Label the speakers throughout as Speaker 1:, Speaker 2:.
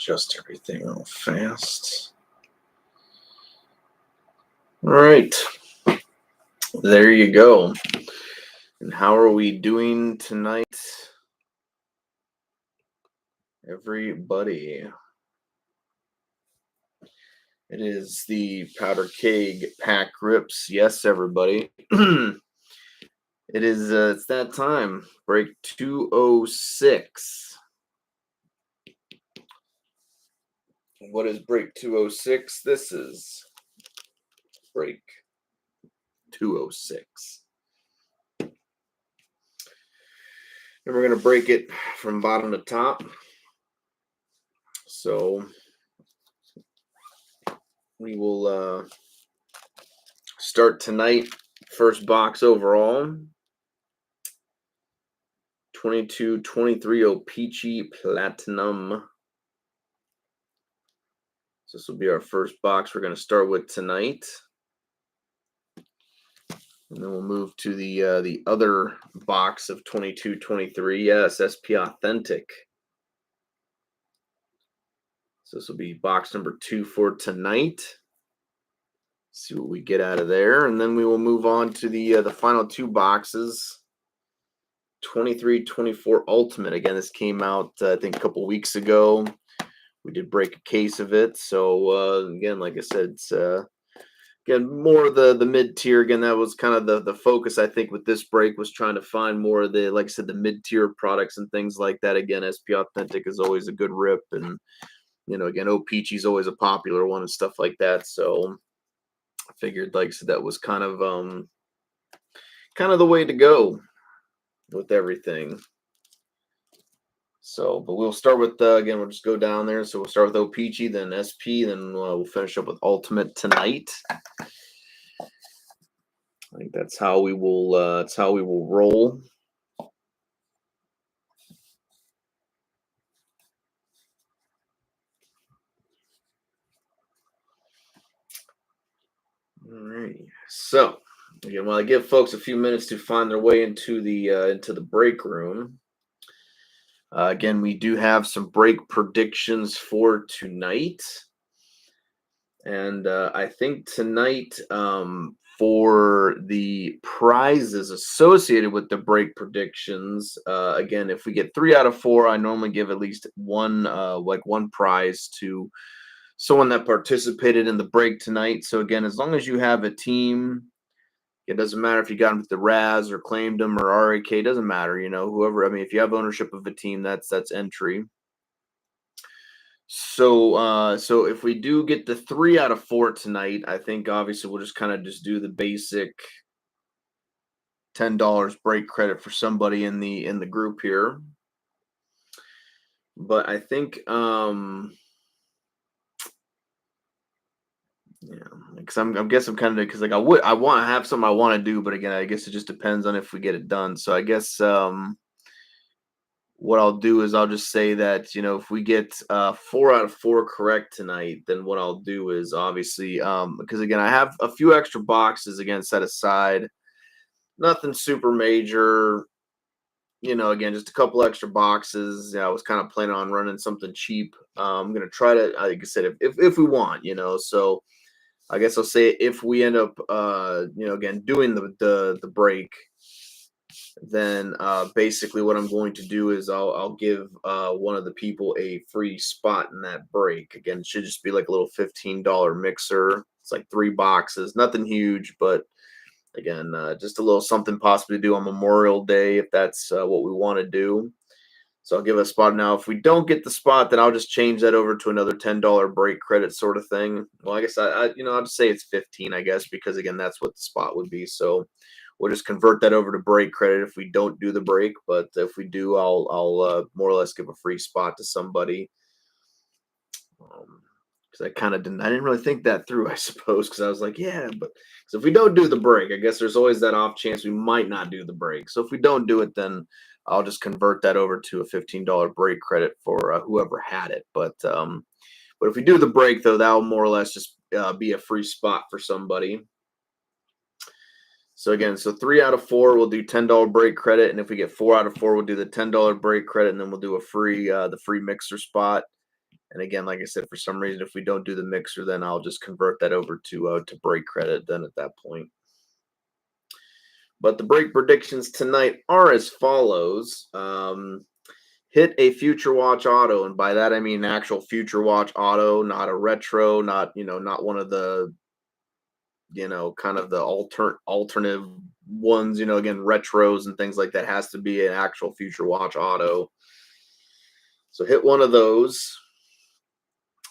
Speaker 1: adjust everything real fast. All right. There you go. And how are we doing tonight, everybody? It is the Powder Keg Pack Rips. Yes, everybody. It is, it's that time. Break 206. What is break 206? This is break 206. And we're going to break it from bottom to top. So we will start tonight. First box overall. 22-23 O-Pee-Chee Platinum. So this will be our first box we're going to start with tonight. And then we'll move to the other box of 22-23. Yes, SP Authentic. So this will be box number 2 for tonight. See what we get out of there, and then we will move on to the final 2 boxes. 23-24 Ultimate. Again, this came out I think a couple weeks ago. We did break a case of it. So again, like I said, it's again more the mid tier. Again, that was kind of the focus I think with this break, was trying to find more of the, like I said, the mid tier products and things like that. Again, SP Authentic is always a good rip, and again, O-Pee-Chee is always a popular one and stuff like that. So I figured, like I said, that was kind of the way to go with everything. So, but we'll start with, again, we'll just go down there. So we'll start with O-Pee-Chee, then SP, then we'll finish up with Ultimate tonight. I think that's how we will, roll. All right. So, again, while I give folks a few minutes to find their way into the break room, again, we do have some break predictions for tonight. And I think tonight, for the prizes associated with the break predictions, again, if we get 3 out of 4, I normally give at least one prize to someone that participated in the break tonight. So again, as long as you have a team, it doesn't matter if you got them with the Raz or claimed them or RAK, it doesn't matter, whoever. I mean, if you have ownership of a team, that's entry. So so if we do get the 3 out of 4 tonight, I think obviously we'll just kind of just do the basic $10 break credit for somebody in the group here. But I think yeah, because I guess I'm kind of, because like I want to have something I want to do, but again, I guess it just depends on if we get it done. So I guess what I'll do is I'll just say that, if we get 4 out of 4 correct tonight, then what I'll do is obviously, because again, I have a few extra boxes again set aside, nothing super major, again, just a couple extra boxes. I was kind of planning on running something cheap. I'm going to try to, like I said, if we want, so I guess I'll say if we end up, again, doing the break, then basically what I'm going to do is I'll give one of the people a free spot in that break. Again, it should just be like a little $15 mixer. It's like 3 boxes, nothing huge, but again, just a little something possibly to do on Memorial Day if that's what we want to do. So I'll give a spot. Now, if we don't get the spot, then I'll just change that over to another $10 break credit sort of thing. Well, I guess I'll just say it's 15, I guess, because again, that's what the spot would be. So we'll just convert that over to break credit if we don't do the break. But if we do, I'll more or less give a free spot to somebody. Because I didn't really think that through, I suppose, because I was like, yeah, but so if we don't do the break, I guess there's always that off chance we might not do the break. So if we don't do it, then I'll just convert that over to a $15 break credit for whoever had it. But if we do the break, though, that will more or less just be a free spot for somebody. So again, so 3 out of 4, we'll do $10 break credit, and if we get 4 out of 4, we'll do the $10 break credit, and then we'll do a free the free mixer spot. And again, like I said, for some reason, if we don't do the mixer, then I'll just convert that over to break credit then at that point. But the break predictions tonight are as follows. Hit a Future Watch auto, and by that I mean an actual Future Watch auto, not a retro, not not one of the kind of the alternative ones. Again, retros and things like that. Has to be an actual Future Watch auto. So hit one of those.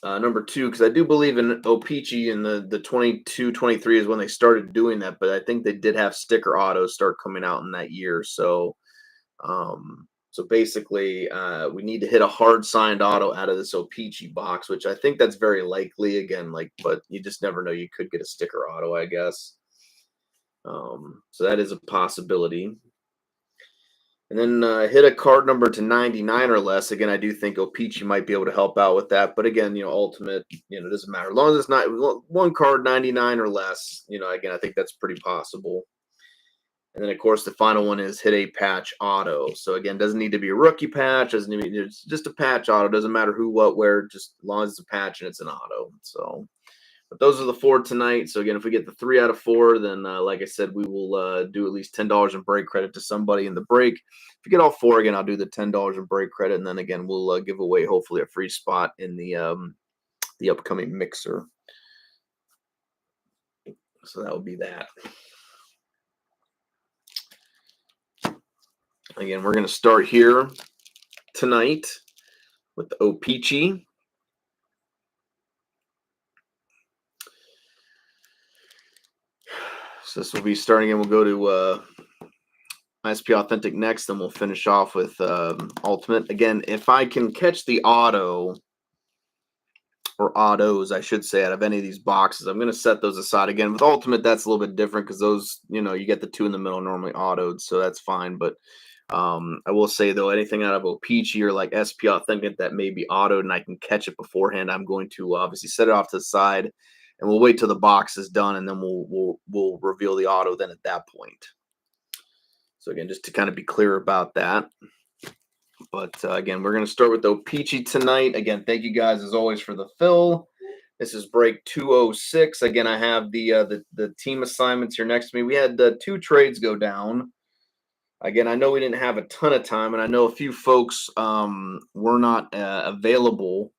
Speaker 1: Number 2, because I do believe in O-Pee-Chee in the 22-23 is when they started doing that, but I think they did have sticker autos start coming out in that year. So basically, we need to hit a hard signed auto out of this O-Pee-Chee box, which I think that's very likely. Again, but you just never know. You could get a sticker auto, I guess. So that is a possibility. And then hit a card number to 99 or less. Again, I do think O-Pee-Chee might be able to help out with that. But again, ultimate, it doesn't matter. As long as it's not one card 99 or less, again, I think that's pretty possible. And then, of course, the final one is hit a patch auto. So, again, doesn't need to be a rookie patch. Doesn't need it's just a patch auto. Doesn't matter who, what, where, just as long as it's a patch and it's an auto. So, but those are the 4 tonight. So, again, if we get the 3 out of 4, then, like I said, we will do at least $10 in break credit to somebody in the break. If you get all 4, again, I'll do the $10 in break credit. And then, again, we'll give away, hopefully, a free spot in the upcoming mixer. So, that would be that. Again, we're going to start here tonight with the O-Pee-Chee. So this will be starting, and we'll go to SP Authentic next, then we'll finish off with Ultimate. Again, if I can catch the auto, or autos, I should say, out of any of these boxes, I'm going to set those aside. Again, with Ultimate, that's a little bit different because those, you get the 2 in the middle normally autoed, so that's fine. But I will say, though, anything out of O-Pee-Chee or like SP Authentic that may be autoed and I can catch it beforehand, I'm going to obviously set it off to the side, and we'll wait till the box is done, and then we'll reveal the auto then at that point. So again, just to kind of be clear about that. But again, we're going to start with O-Pee-Chee tonight. Again, thank you guys as always for the fill. This is break 206. Again, I have the team assignments here next to me. We had 2 trades go down. Again, I know we didn't have a ton of time, and I know a few folks were not available.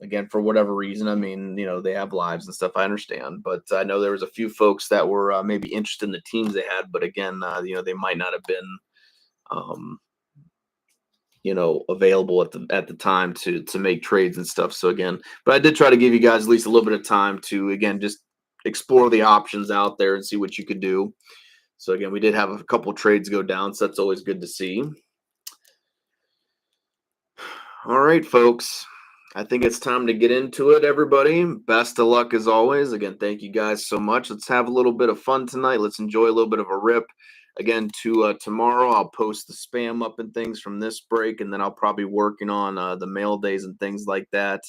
Speaker 1: Again, for whatever reason. I mean, they have lives and stuff. I understand, but I know there was a few folks that were maybe interested in the teams they had, but again, they might not have been, available at the time to make trades and stuff. So again, but I did try to give you guys at least a little bit of time to again just explore the options out there and see what you could do. So again, we did have a couple trades go down, so that's always good to see. All right, folks. I think it's time to get into it, everybody. Best of luck as always. Again, thank you guys so much. Let's have a little bit of fun tonight. Let's enjoy a little bit of a rip. Again, tomorrow I'll post the spam up and things from this break, and then I'll probably be working on the mail days and things like that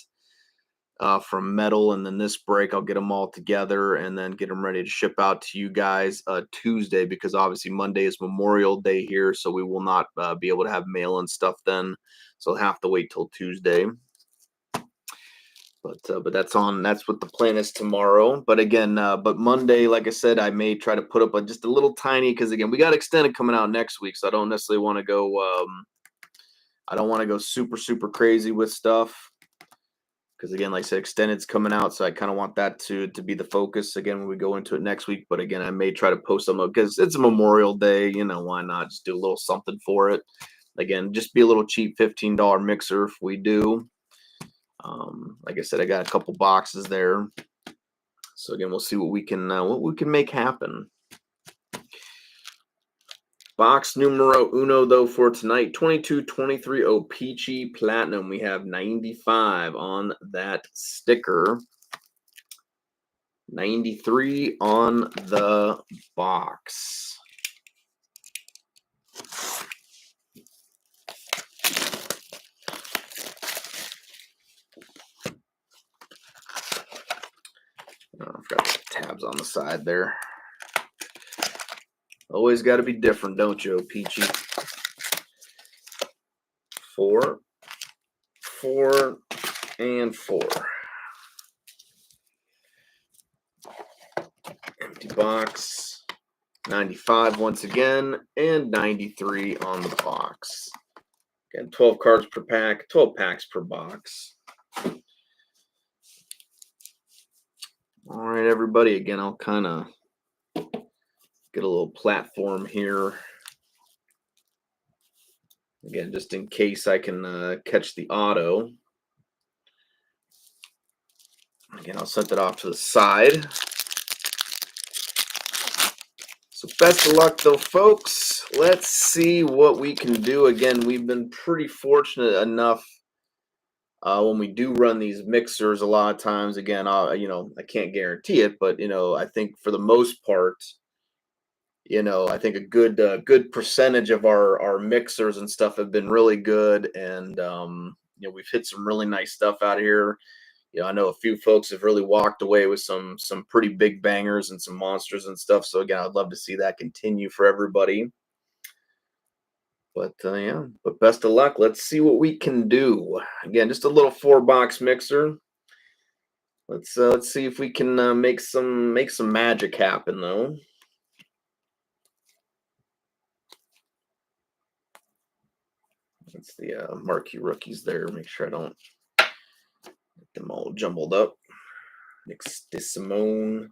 Speaker 1: from Metal. And then this break, I'll get them all together and then get them ready to ship out to you guys Tuesday, because obviously Monday is Memorial Day here, so we will not be able to have mail and stuff then. So I'll have to wait till Tuesday. But that's what the plan is tomorrow. But again, but Monday, like I said, I may try to put up just a little tiny, because again, we got Extended coming out next week, so I don't necessarily want to go. I don't want to go super crazy with stuff, because again, like I said, Extended's coming out, so I kind of want that to be the focus again when we go into it next week. But again, I may try to post them up because it's a Memorial Day. Why not just do a little something for it? Again, just be a little cheap $15 mixer if we do. Like I said, I got a couple boxes there, so again, we'll see what we can make happen. Box numero uno, though, for tonight, 22-23 O-Pee-Chee Platinum. We have 95 on that sticker, 93 on the box. Oh, I forgot the tabs on the side there. Always got to be different, don't you, O-Pee-Chee? 4, 4, and 4. Empty box. 95 once again, and 93 on the box. Again, 12 cards per pack, 12 packs per box. All right, everybody. Again, I'll kind of get a little platform here. Again, just in case I can catch the auto. Again, I'll set that off to the side. So best of luck, though, folks. Let's see what we can do. Again, we've been pretty fortunate enough when we do run these mixers a lot of times. Again, I can't guarantee it, but, I think for the most part, I think a good percentage of our mixers and stuff have been really good. And, we've hit some really nice stuff out here. I know a few folks have really walked away with some pretty big bangers and some monsters and stuff. So again, I'd love to see that continue for everybody. But yeah, but best of luck. Let's see what we can do. Again, just a little 4-box mixer. Let's see if we can make some magic happen though. That's the marquee rookies there. Make sure I don't get them all jumbled up. Nick Simone.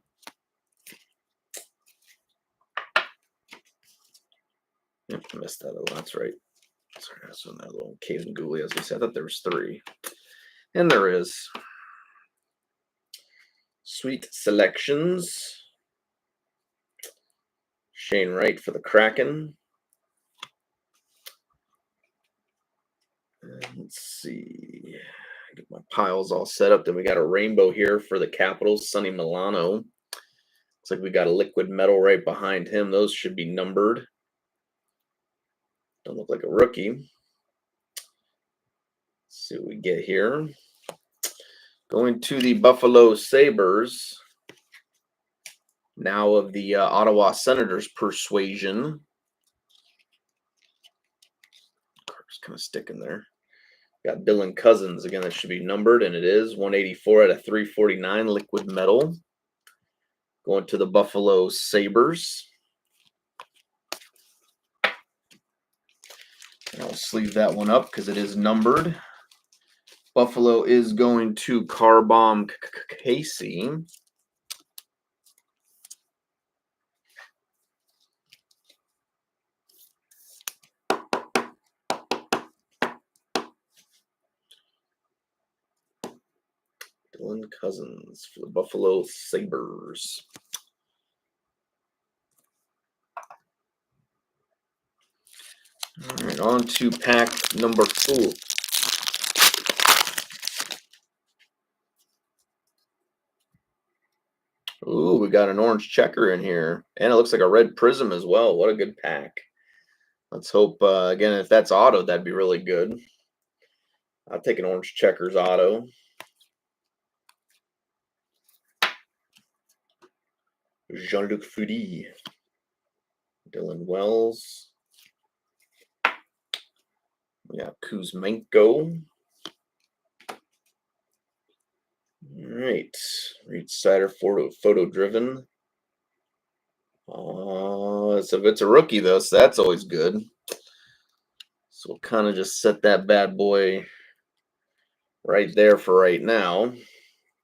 Speaker 1: Yep, I missed that. Oh, that's right. Sorry, that's on that little Caden Gooley. As I said, I thought there was 3. And there is. Sweet selections. Shane Wright for the Kraken. Let's see. Get my piles all set up. Then we got a rainbow here for the Capitals. Sonny Milano. Looks like we got a liquid metal right behind him. Those should be numbered. Don't look like a rookie. Let's see what we get here. Going to the Buffalo Sabres. Now of the Ottawa Senators persuasion. Card's kind of sticking there. Got Dylan Cousins. Again, that should be numbered, and it is. 184 out of 349 liquid metal. Going to the Buffalo Sabres. And I'll sleeve that one up because it is numbered. Buffalo is going to Carbomb Casey. Dylan Cousins for the Buffalo Sabres. All right, on to pack number 4. Ooh, we got an orange checker in here. And it looks like a red prism as well. What a good pack. Let's hope, again, if that's auto, that'd be really good. I'll take an orange checkers auto. Jean-Luc Foudy. Dylan Wells. We got Kuzmenko. All right. Reed Sider photo driven. It's a rookie, though, so that's always good. So we'll kind of just set that bad boy right there for right now.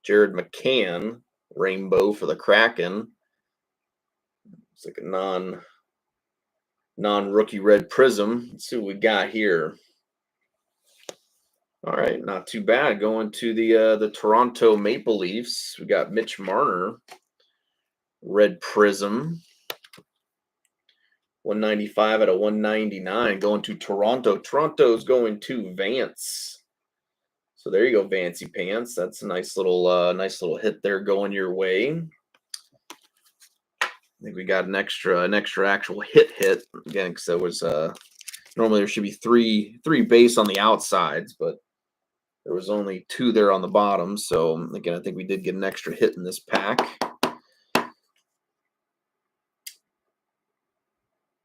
Speaker 1: Jared McCann, rainbow for the Kraken. It's like a non-rookie red prism. Let's see what we got here. All right, not too bad. Going to the Toronto Maple Leafs, we got Mitch Marner, red prism. 195 out of 199 going to Toronto. Toronto's going to Vance. So there you go, Vancy Pants. That's a nice little hit there going your way. I think we got an extra actual hit again, because there was normally there should be three base on the outsides, but there was only 2 there on the bottom. So again, I think we did get an extra hit in this pack.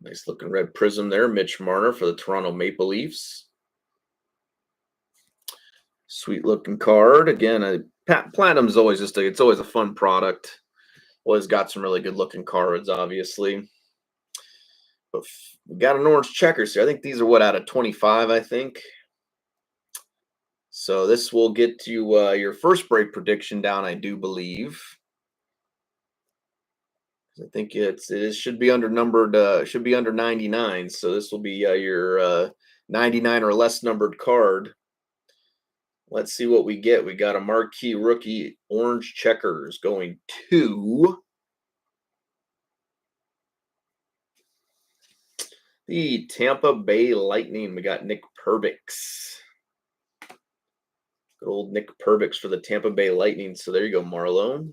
Speaker 1: Nice looking red prism there. Mitch Marner for the Toronto Maple Leafs. Sweet looking card. Again, Platinum's always it's always a fun product. Always got some really good looking cards, obviously. But we got an orange checkers here. I think these are what, out of 25, I think. So this will get you your first break prediction down, I do believe. I think it should be under numbered, should be under 99. So this will be your 99 or less numbered card. Let's see what we get. We got a marquee rookie orange checkers going to the Tampa Bay Lightning. We got Nick Perbix. Good old Nick Perbix for the Tampa Bay Lightning. So there you go, Marlo.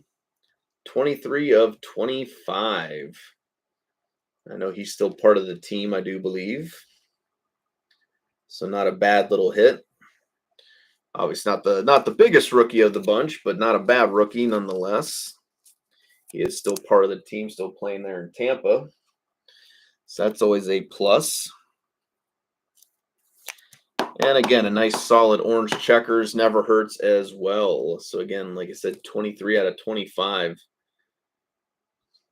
Speaker 1: 23 of 25. I know he's still part of the team, I do believe. So not a bad little hit. Obviously not the biggest rookie of the bunch, but not a bad rookie nonetheless. He is still part of the team, still playing there in Tampa. So that's always a plus. And again, a nice solid orange checkers never hurts as well. So again, like I said, 23 out of 25.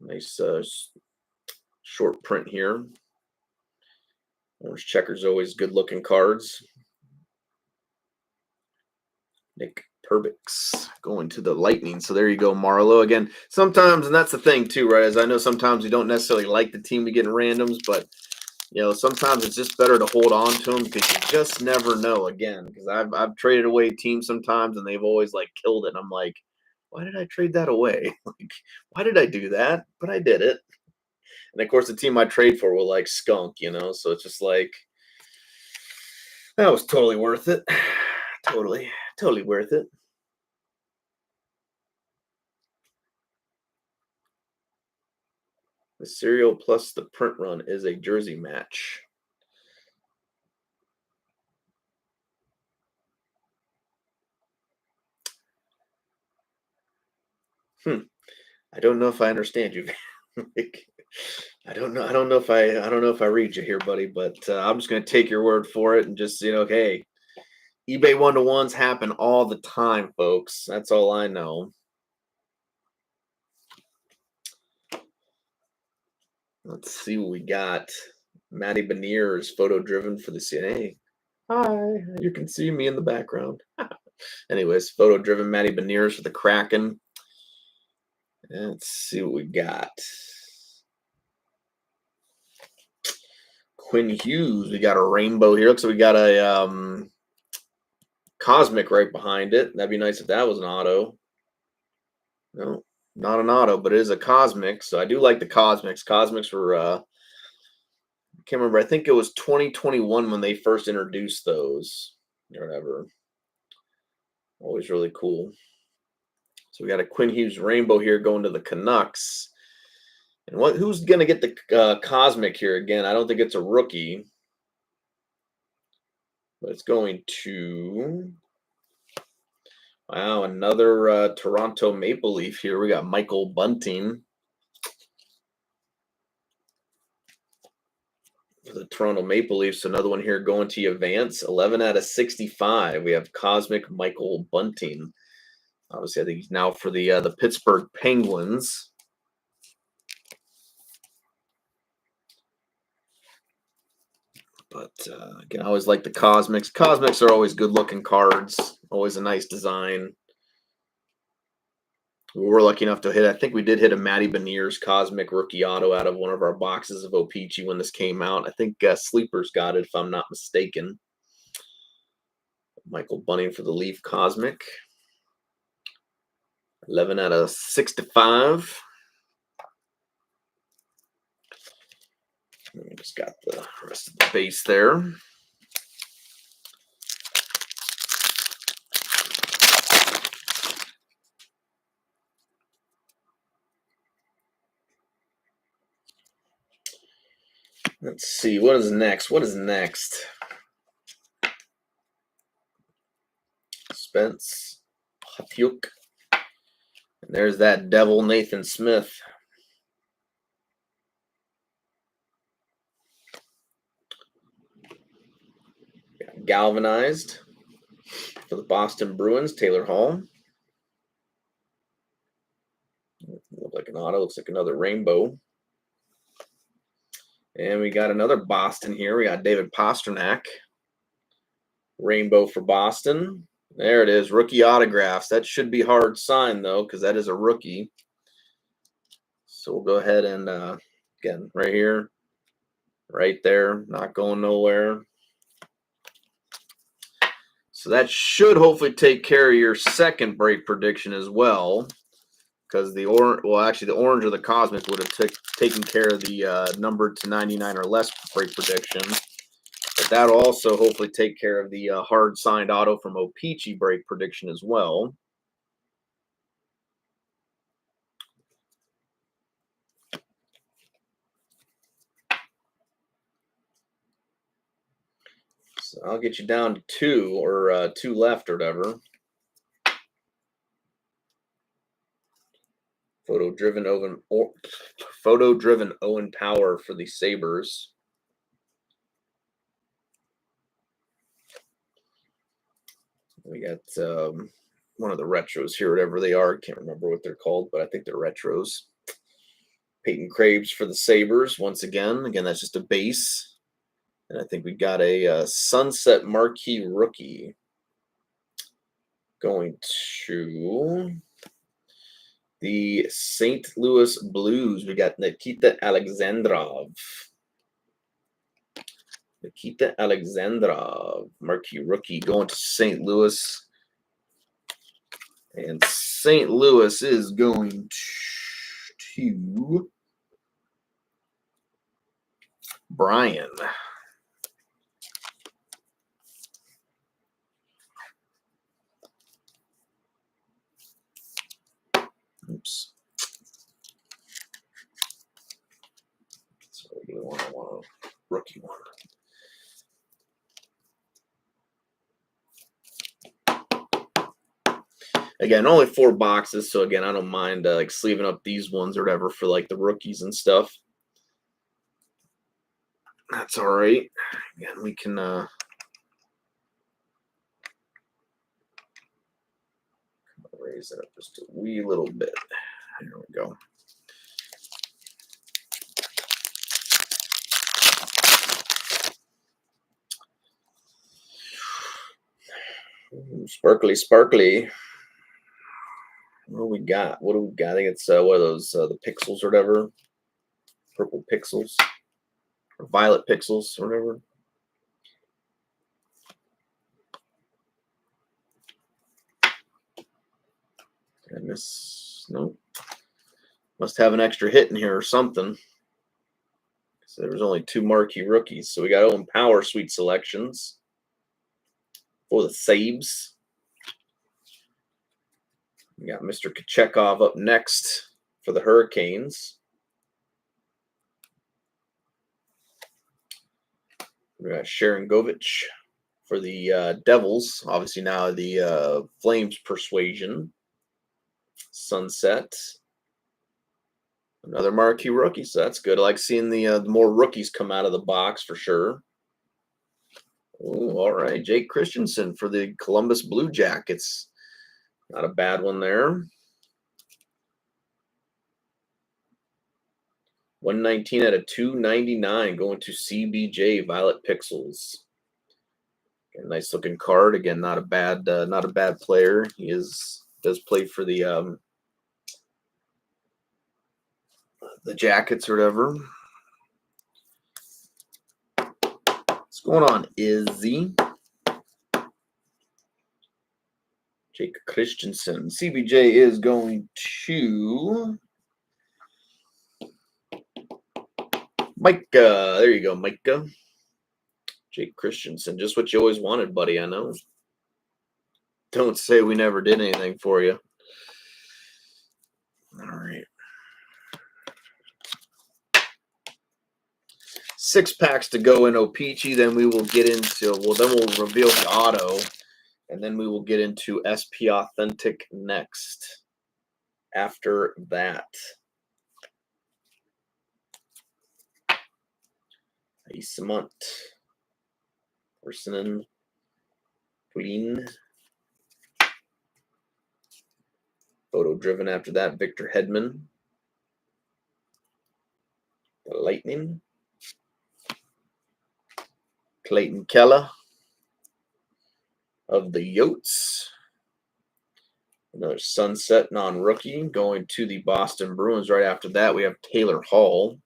Speaker 1: Nice short print here. Orange checkers always good looking cards. Nick Perbix going to the Lightning. So there you go, Marlo. Again, sometimes, and that's the thing too, right? As I know sometimes we don't necessarily like the team we get in randoms, but sometimes it's just better to hold on to them because you just never know. Again, because I've traded away teams sometimes and they've always like killed it. And I'm like, why did I trade that away? Like, why did I do that? But I did it. And of course, the team I trade for will like skunk, So it's just like that was totally worth it. Totally worth it. The serial plus the print run is a jersey match. I don't know if I understand you. Like, I don't know. I don't know if I read you here, buddy. But I'm just gonna take your word for it and just hey, eBay 1-to-1s happen all the time, folks. That's all I know. Let's see what we got. Matty Beniers, photo driven for the CNA. Hi, you can see me in the background. Anyways, photo driven Matty Beniers for the Kraken. Let's see what we got. Quinn Hughes. We got a rainbow here. Looks like we got a Cosmic right behind it. That'd be nice if that was an auto. No, not an auto, but it is a Cosmic. So I do like the Cosmics. Cosmics were, I can't remember. I think it was 2021 when they first introduced those or whatever. Always really cool. So we got a Quinn Hughes rainbow here going to the Canucks. And who's going to get the Cosmic here again? I don't think it's a rookie. But it's going to, wow, another Toronto Maple Leaf here. We got Michael Bunting for the Toronto Maple Leafs. Another one here going to you, Vance. 11 out of 65. We have Cosmic Michael Bunting. Obviously, I think he's now for the Pittsburgh Penguins. But again, I always like the Cosmics. Cosmics are always good-looking cards. Always a nice design. We were lucky enough to hit, I think we did hit a Matty Beniers Cosmic rookie auto out of one of our boxes of O-Pee-Chee when this came out. I think Sleepers got it, if I'm not mistaken. Michael Bunting for the Leaf Cosmic. 11 out of 65. We just got the rest of the base there. Let's see, what is next? Spence Hafjuk. And there's that devil Nathan Smith. Galvanized. For the Boston Bruins, Taylor Hall. Looks like an auto. Looks like another rainbow. And we got another Boston here. We got David Pastrnak. Rainbow for Boston. There it is. Rookie autographs. That should be hard signed, though, because that is a rookie. So we'll go ahead and, again, right here, right there, not going nowhere. So that should hopefully take care of your second break prediction as well. Because the orange, well, actually, the orange or the cosmic would have taken care of the number to 99 or less break prediction. But that'll also hopefully take care of the hard signed auto from O-Pee-Chee break prediction as well. So I'll get you down to 2 or 2 left or whatever. Photo-driven Owen Power for the Sabres. We got one of the retros here, whatever they are. Can't remember what they're called, but I think they're retros. Peyton Craves for the Sabres once again. Again, that's just a base. And I think we got a Sunset Marquee rookie going to the St. Louis Blues. We got Nikita Alexandrov. Nikita Alexandrov, marquee rookie, going to St. Louis. And St. Louis is going to Brian. Oops. So I want a rookie one. Again, only 4 boxes, so again, I don't mind like sleeving up these ones or whatever for like the rookies and stuff. That's all right. Again, we can raise it up just a wee little bit. There we go. Sparkly, sparkly. What do we got? What do we got? I think it's what are those? The pixels or whatever. Purple pixels. Or violet pixels or whatever. Did I miss? No. Must have an extra hit in here or something. So there was only 2 marquee rookies. So we got Owen Power Sweet Selections for the Sabres. We got Mr. Kochekov up next for the Hurricanes. We got Sharon Govich for the Devils. Obviously now the Flames Persuasion. Sunset. Another marquee rookie, so that's good. I like seeing the more rookies come out of the box for sure. Ooh, all right. Jake Christensen for the Columbus Blue Jackets. Not a bad one there. 119 out of 299 going to CBJ Violet Pixels. A nice looking card. Again, not a bad player. He does play for the Jackets or whatever. What's going on, Izzy? Jake Christensen. CBJ is going to Micah. There you go, Micah. Jake Christensen. Just what you always wanted, buddy, I know. Don't say we never did anything for you. All right. 6 packs to go in O-Pee-Chee. Then we will get into, then we'll reveal the auto. And then we will get into SP Authentic next. After that. Eastmont. Personen. Queen. Photo driven after that, Victor Hedman. The Lightning. Clayton Keller of the Yotes. Another sunset non-rookie going to the Boston Bruins. Right after that, we have Taylor Hall.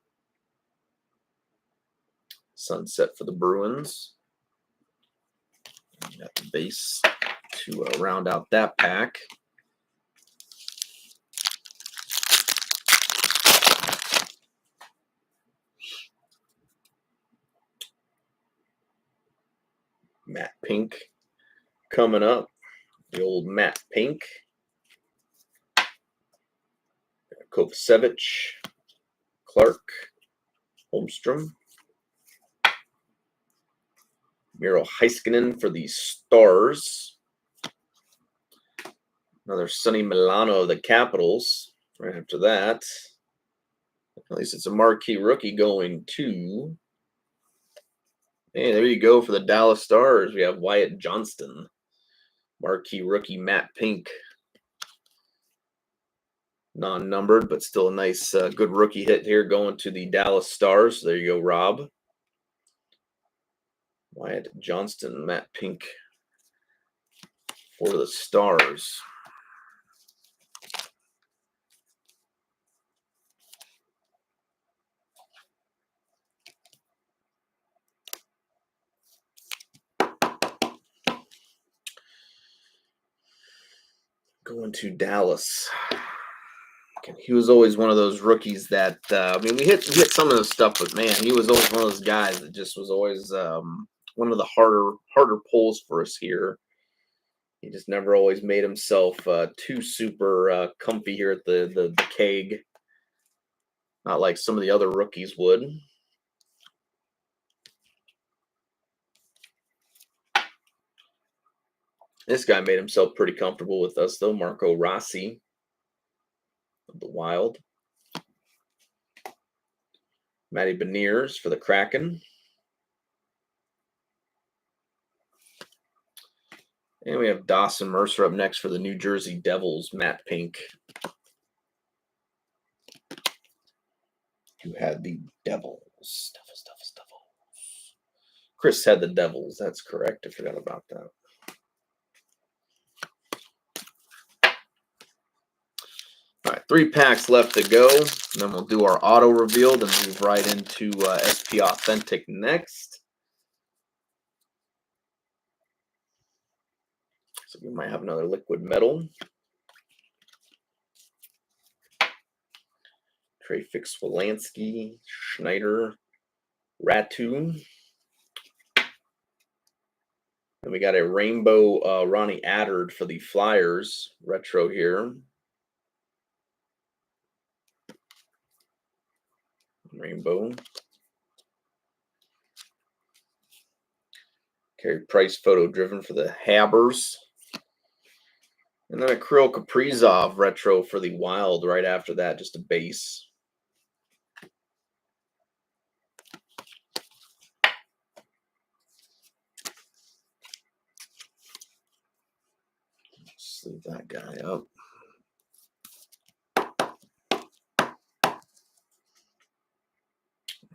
Speaker 1: Sunset for the Bruins. Got the base to round out that pack. Matt Pink coming up. The old Matt Pink. Kovacevic. Clark. Holmstrom. Miro Heiskanen for the Stars. Another Sonny Milano of the Capitals. Right after that, at least it's a marquee rookie going to. Hey, there you go for the Dallas Stars. We have Wyatt Johnston. Marquee rookie Matt Pink. Non-numbered, but still a nice, good rookie hit here going to the Dallas Stars. There you go, Rob. Wyatt Johnston, Matt Pink for the Stars. Going to Dallas. He was always one of those rookies that I mean, we hit some of the stuff, but man, he was always one of those guys that just was always one of the harder pulls for us here. He just never always made himself too super comfy here at the keg. Not like some of the other rookies would. This guy made himself pretty comfortable with us, though. Marco Rossi of the Wild. Matty Beniers for the Kraken. And we have Dawson Mercer up next for the New Jersey Devils, Matt Pink. Who had the Devils. Chris had the Devils. That's correct. I forgot about that. All right, 3 packs left to go. And then we'll do our auto reveal, then move right into SP Authentic next. So we might have another liquid metal. Trey Fix-Wolansky, Schneider, Ratu. Then we got a rainbow Ronnie Attard for the Flyers retro here. Rainbow. Carey Price photo driven for the Habers. And then a Kirill Kaprizov retro for the Wild right after that, just a base. Sleeve that guy up.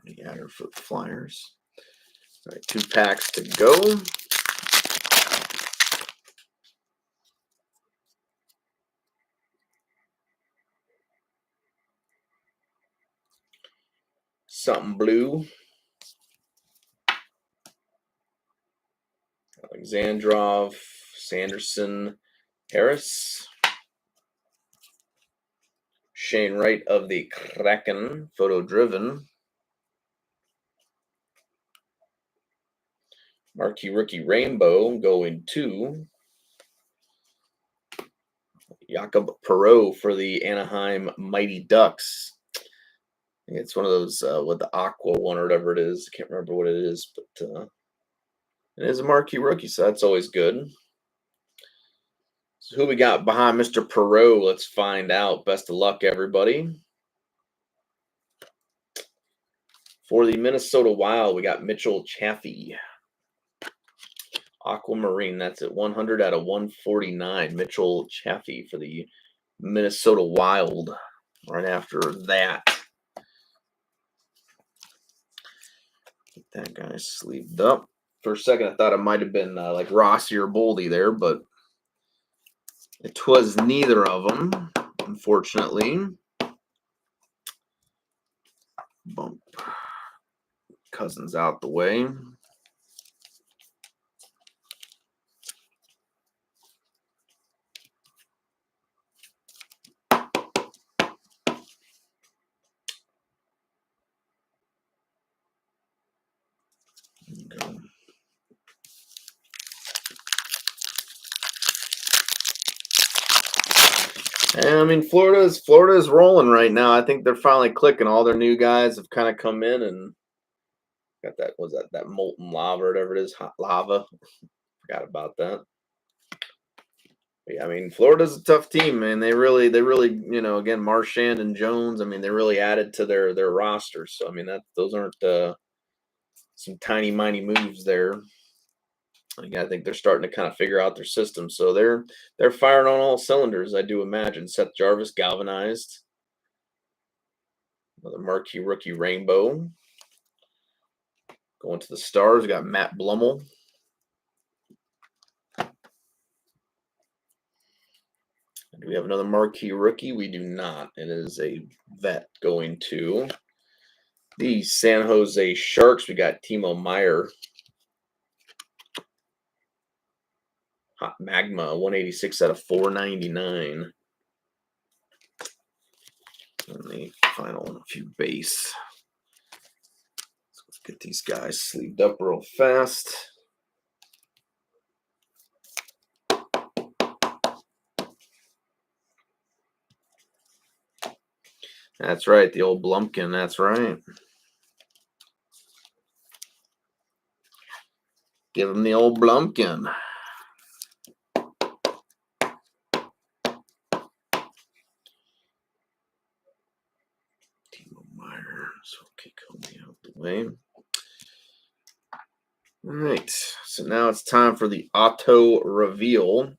Speaker 1: The adder for the Flyers. All right, 2 packs to go. Something blue. Alexandrov, Sanderson, Harris. Shane Wright of the Kraken, photo driven. Marquee rookie rainbow going to Jakob Perreault for the Anaheim Mighty Ducks. It's one of those with the aqua one or whatever it is. I can't remember what it is, but it is a marquee rookie, so that's always good. So who we got behind Mr. Perreault? Let's find out. Best of luck, everybody. For the Minnesota Wild, we got Mitchell Chaffee. Aquamarine, that's at 100 out of 149. Mitchell Chaffee for the Minnesota Wild right after that. Get that guy sleeved up. For a second, I thought it might have been like Rossi or Boldy there, but it was neither of them, unfortunately. Bump Cousins out the way. Go. And I mean, Florida's rolling right now. I think they're finally clicking. All their new guys have kind of come in and got that. Was that molten lava or whatever it is? Hot lava. Forgot about that. But yeah, I mean, Florida's a tough team, man. They really, again, Marchand and Jones. I mean, they really added to their roster. So I mean, those aren't some tiny, miny moves there. I think they're starting to kind of figure out their system. So they're firing on all cylinders, I do imagine. Seth Jarvis galvanized. Another marquee rookie rainbow. Going to the Stars, we got Matt Blummel. Do we have another marquee rookie? We do not. It is a vet going to the San Jose Sharks. We got Timo Meier. Hot Magma, 186 out of 499. And the final few base. So let's get these guys sleeved up real fast. That's right, the old Blumpkin. That's right. Give him the old Blumpkin. Timo Meier. So okay, Kobe out the way. All right. So now it's time for the auto reveal.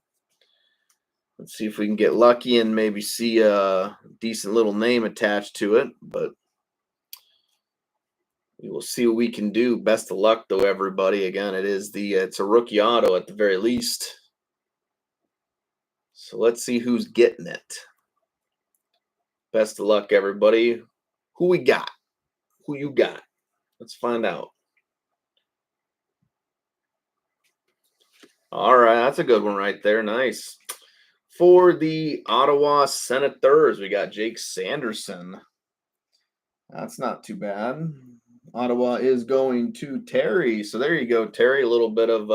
Speaker 1: Let's see if we can get lucky and maybe see a decent little name attached to it, but we will see what we can do. Best of luck, though, everybody. Again, it's a rookie auto at the very least. So let's see who's getting it. Best of luck, everybody. Who we got? Who you got? Let's find out. All right, that's a good one right there. Nice. For the Ottawa Senators, we got Jake Sanderson. That's not too bad. Ottawa is going to Terry. So there you go, Terry. A little bit of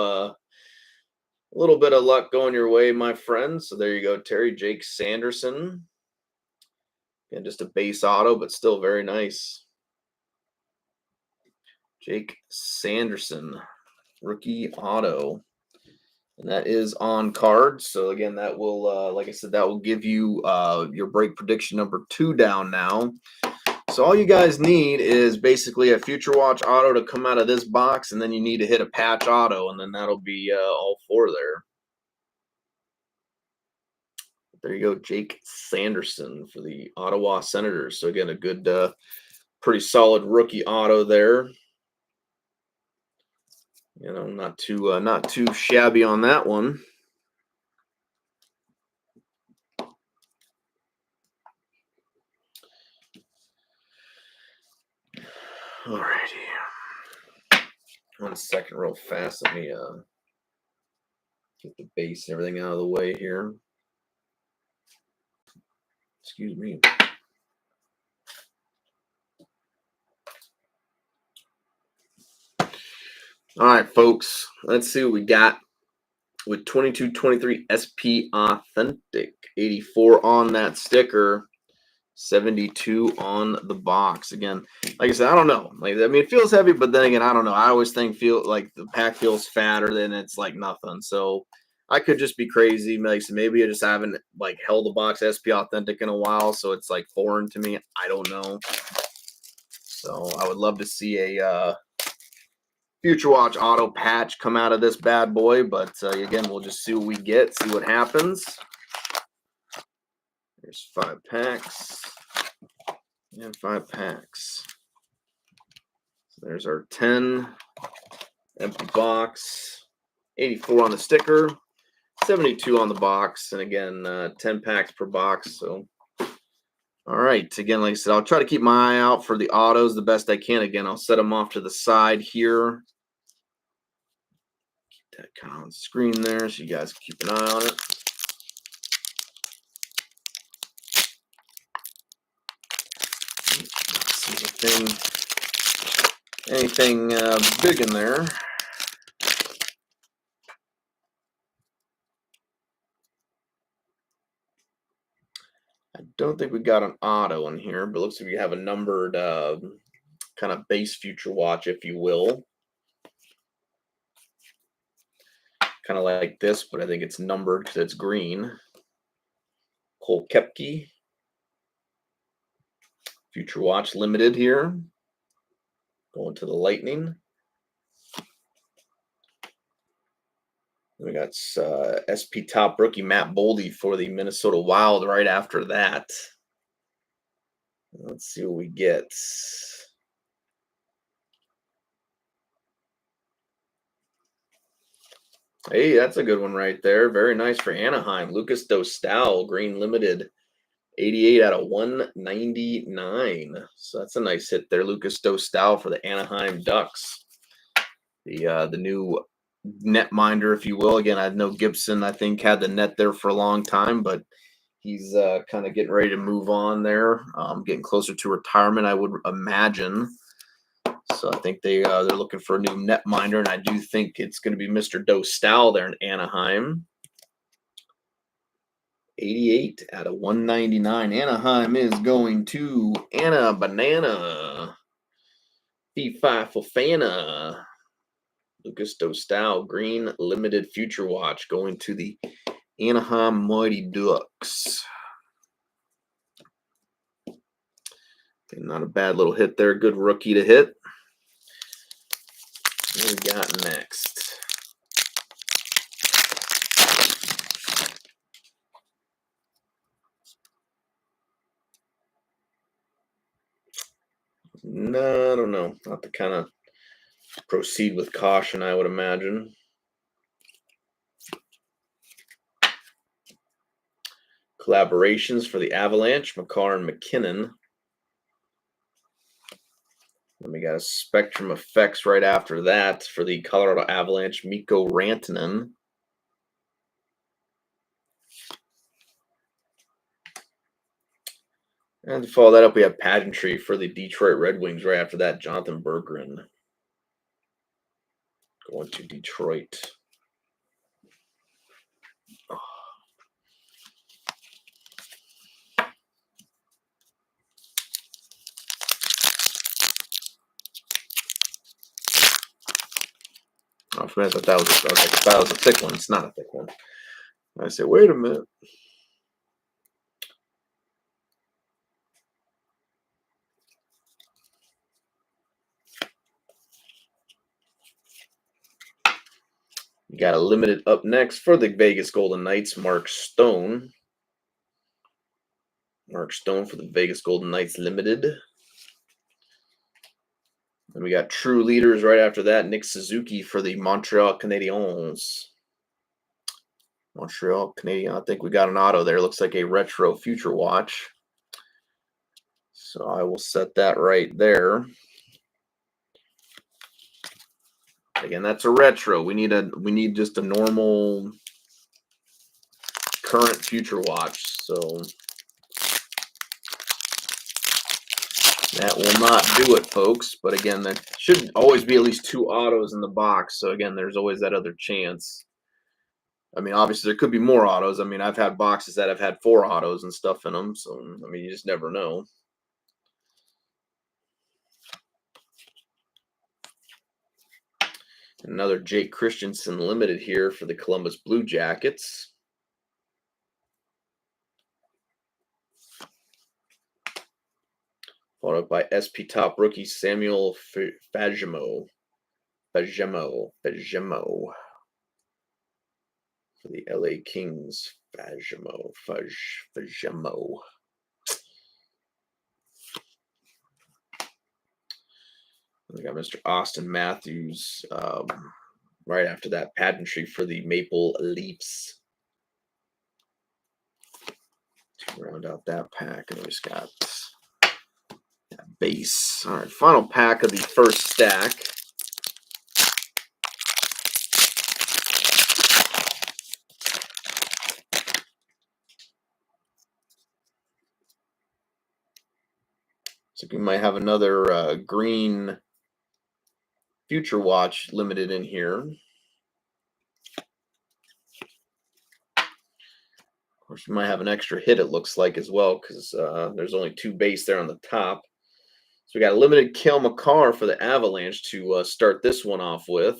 Speaker 1: luck going your way, my friend. So there you go, Terry. Jake Sanderson. And just a base auto, but still very nice. Jake Sanderson, rookie auto. And that is on card. So again, that will, like I said, that will give you your break prediction number 2 down now. So all you guys need is basically a Future Watch auto to come out of this box, and then you need to hit a patch auto, and then that'll be all 4 there. There you go, Jake Sanderson for the Ottawa Senators. So again, a good, pretty solid rookie auto there. You know, not too shabby on that one. Alrighty. 1 second, real fast. Let me get the base and everything out of the way here. Excuse me. All right, folks. Let's see what we got with 22-23 SP Authentic. 84 on that sticker. 72 on the box. Again, like I said, I don't know. Like, I mean, it feels heavy, but then again, I don't know. I always feel like the pack feels fatter than it's like nothing. So I could just be crazy. Like, so maybe I just haven't like held the box SP Authentic in a while, so it's like foreign to me. I don't know. So I would love to see a Future Watch auto patch come out of this bad boy, but again, we'll just see what we get, see what happens. There's 5 packs and 5 packs. So there's our 10 empty box, 84 on the sticker, 72 on the box, and again 10 packs per box. So all right, again, like I said, I'll try to keep my eye out for the autos the best I can. Again, I'll set them off to the side here. Keep that kind of on the screen there so you guys can keep an eye on it. Anything big in there. I don't think we got an auto in here, but it looks like we have a numbered kind of base future watch, if you will. Kind of like this, but I think it's numbered because it's green. Cole Koepke. Future watch limited here. Going to the Lightning. We got SP top rookie Matt Boldy for the Minnesota Wild right after that. Let's see what we get. Hey, that's a good one right there. Very nice for Anaheim. Lucas Dostal, green limited, 88 out of 199. So that's a nice hit there. Lucas Dostal for the Anaheim Ducks. The new netminder, if you will. Again, I know Gibson, I think, had the net there for a long time, but he's kind of getting ready to move on there, getting closer to retirement, I would imagine. So I think they're looking for a new netminder, and I do think it's going to be Mr. Dostal there in Anaheim. 88 out of 199. Anaheim is going to Anna Banana. P5 Fofana. Lucas Dostal, green limited future watch, going to the Anaheim Mighty Ducks. Okay, not a bad little hit there. Good rookie to hit. What we got next? No, I don't know. Not to kind of proceed with caution, I would imagine. Collaborations for the Avalanche, Makar and McKinnon. And we got a Spectrum Effects right after that for the Colorado Avalanche, Mikko Rantanen. And to follow that up, we have Pageantry for the Detroit Red Wings right after that, Jonathan Berggren. Going to Detroit. Oh, for a minute, I thought that was a thick one. It's not a thick one. I said, wait a minute. We got a limited up next for the Vegas Golden Knights, Mark Stone. Mark Stone for the Vegas Golden Knights limited. And we got True Leaders right after that, Nick Suzuki for the Montreal Canadiens. Montreal Canadiens. I think we got an auto there. Looks like a retro future watch. So I will set that right there. Again, that's a retro. We need just a normal current future watch. So that will not do it, folks. But again, there should always be at least 2 autos in the box. So again, there's always that other chance. I mean, obviously, there could be more autos. I mean, I've had boxes that have had 4 autos and stuff in them. So, I mean, you just never know. Another Jake Christensen limited here for the Columbus Blue Jackets. Followed up by SP top rookie Samuel Fagemo. For the LA Kings. Fajemo. We got Mr. Austin Matthews right after that pageantry for the Maple Leafs to round out that pack. And we just got that base. All right, final pack of the first stack. So we might have another green Future Watch limited in here. Of course, we might have an extra hit, it looks like, as well, because there's only 2 base there on the top. So we got a limited Cale Makar for the Avalanche to start this one off with.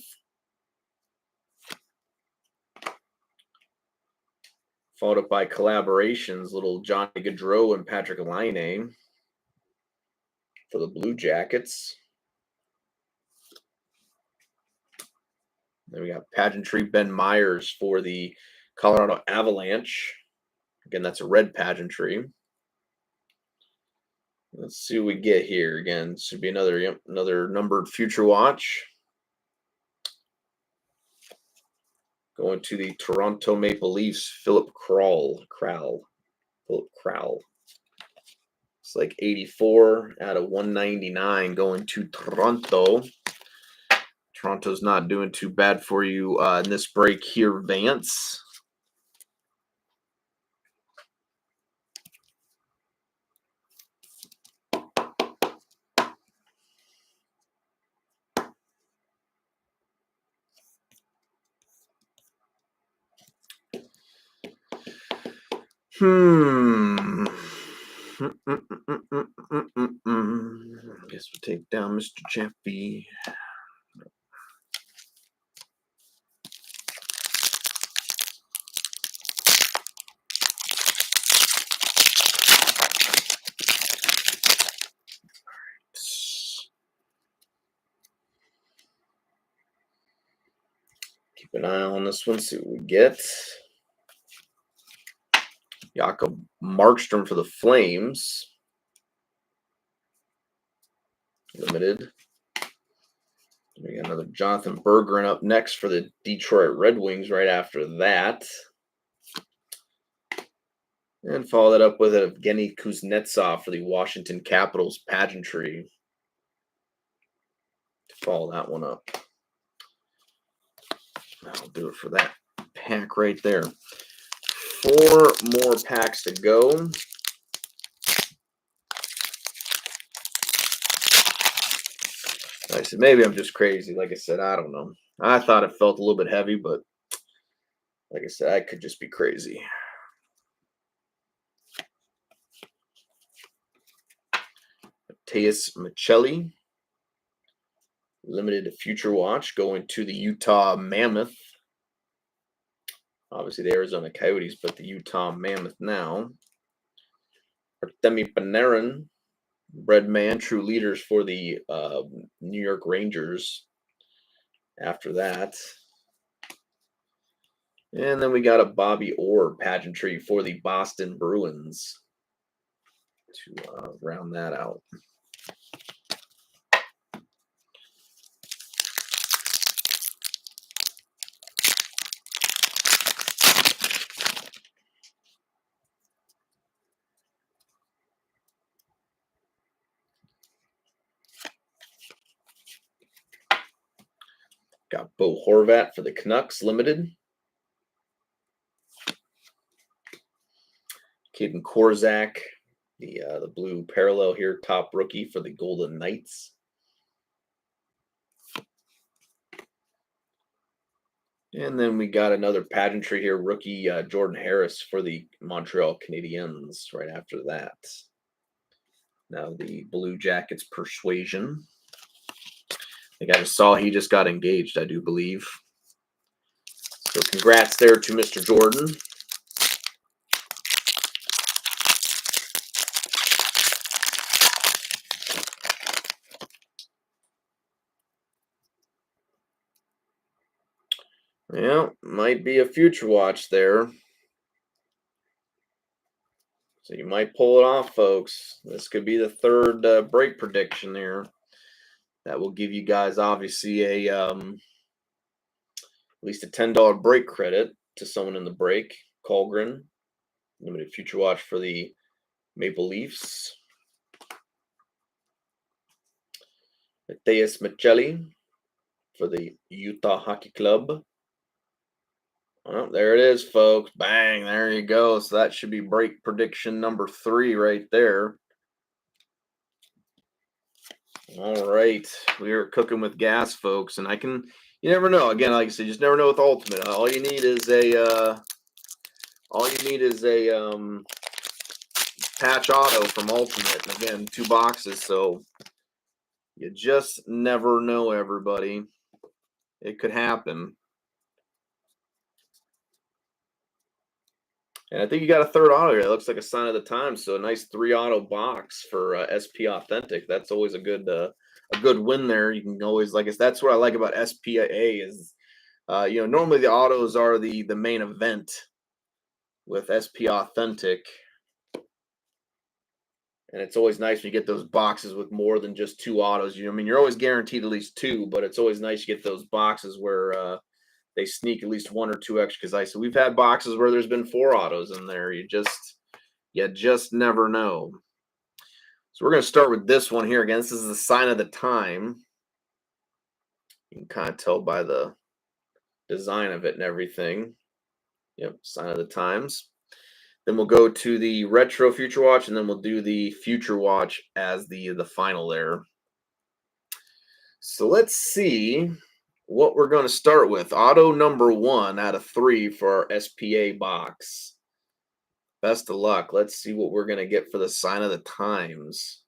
Speaker 1: Followed up by collaborations, little Johnny Gaudreau and Patrick Laine for the Blue Jackets. Then we got pageantry Ben Myers for the Colorado Avalanche. Again, that's a red pageantry. Let's see what we get here. Again, should be another numbered Future Watch. Going to the Toronto Maple Leafs, Philip Krall. Philip Krall. It's like 84 out of 199 going to Toronto. Toronto's not doing too bad for you in this break here, Vance. I guess we'll take down Mr. Jeffy. Keep an eye on this one, see what we get. Jakob Markstrom for the Flames. Limited. We got another Jonathan Berggren up next for the Detroit Red Wings right after that. And follow that up with Evgeny Kuznetsov for the Washington Capitals pageantry. To follow that one up. That'll do it for that pack right there. 4 more packs to go. I said, maybe I'm just crazy. Like I said, I don't know. I thought it felt a little bit heavy, but like I said, I could just be crazy. Mateus Michelli. Limited Future Watch going to the Utah Mammoth. Obviously the Arizona Coyotes, but the Utah Mammoth now. Artemi Panarin. Breadman, true leaders for the New York Rangers after that. And then we got a Bobby Orr pageantry for the Boston Bruins to round that out. Got Bo Horvat for the Canucks Limited. Caden Korczak, the blue parallel here, top rookie for the Golden Knights. And then we got another pageantry here, rookie Jordan Harris for the Montreal Canadiens right after that. Now the Blue Jackets Persuasion. I think I just saw he just got engaged, I do believe. So congrats there to Mr. Jordan. Yeah, might be a Future Watch there. So you might pull it off, folks. This could be the third break prediction there. That will give you guys obviously a at least a $10 break credit to someone in the break. Colgren, limited future watch for the Maple Leafs. Matthias Maccelli for the Utah Hockey Club. Well, there it is, folks. Bang, there you go. So that should be break prediction number 3 right there. All right. We are cooking with gas, folks. And you never know. Again, like I said, you just never know with Ultimate. All you need is a patch auto from Ultimate. And again, 2 boxes. So you just never know, everybody. It could happen. And I think you got a third auto here. It looks like a sign of the times. So a nice 3 auto box for SP Authentic. That's always a good win there. You can always, like, that's what I like about SPA is, normally the autos are the main event with SP Authentic. And it's always nice when you get those boxes with more than just 2 autos. You're always guaranteed at least 2, but it's always nice to get those boxes where they sneak at least 1 or 2 extra. Because we've had boxes where there's been 4 autos in there. You just never know. So we're going to start with this one here. Again, this is the sign of the time. You can kind of tell by the design of it and everything. Yep, sign of the times. Then we'll go to the retro future watch, and then we'll do the future watch as the final there. So let's see what we're going to start with. Auto number 1 out of 3 for our SPA box. Best of luck. Let's see what we're going to get for the sign of the times.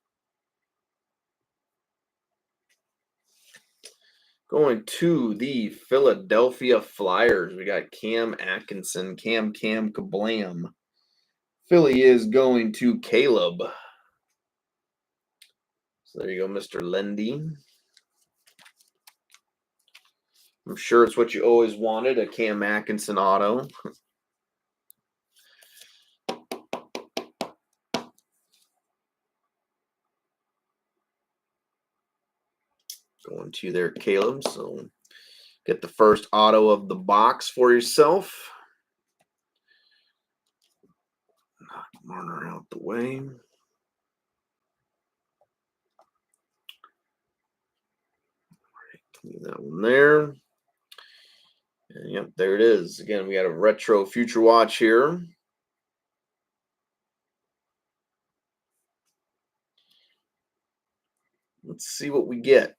Speaker 1: Going to the Philadelphia Flyers. We got Cam Atkinson. Cam Kablam. Philly is going to Caleb. So there you go, Mr. Lendy. I'm sure it's what you always wanted, a Cam Atkinson auto. Going to there, Caleb. So get the first auto of the box for yourself. Knock Marner out the way. Leave that one there. And yep, there it is. Again, we got a retro future watch here. Let's see what we get.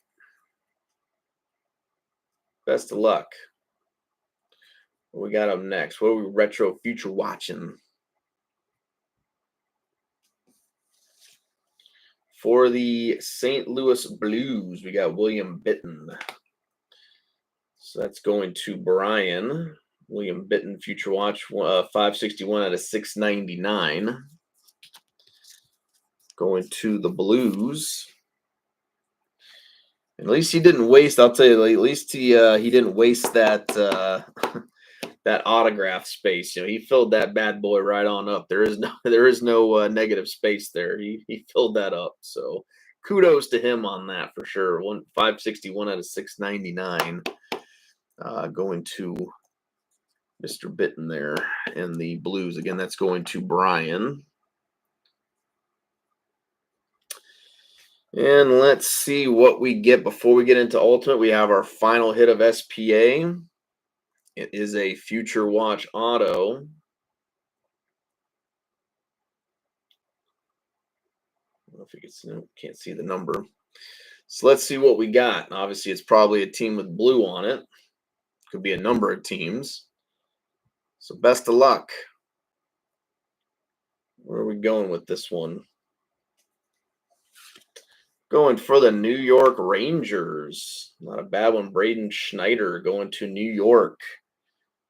Speaker 1: Best of luck. What we got up next? What are we retro future watching? For the St. Louis Blues, we got William Bitton. So that's going to Brian. William Bitton, future watch, 561 out of 699. Going to the Blues. And at least he didn't waste. I'll tell you, at least he didn't waste that that autograph space. He filled that bad boy right on up. There is no negative space there. He filled that up. So kudos to him on that for sure. 561 out of 699. Going to Mr. Bitton there and the Blues. Again, that's going to Brian. And let's see what we get before we get into Ultimate. We have our final hit of SPA. It is a future watch auto. I don't know if you can't see the number. So let's see what we got. Obviously, it's probably a team with blue on it. Could be a number of teams. So best of luck. Where are we going with this one? Going for the New York Rangers. Not a bad one. Braden Schneider going to New York.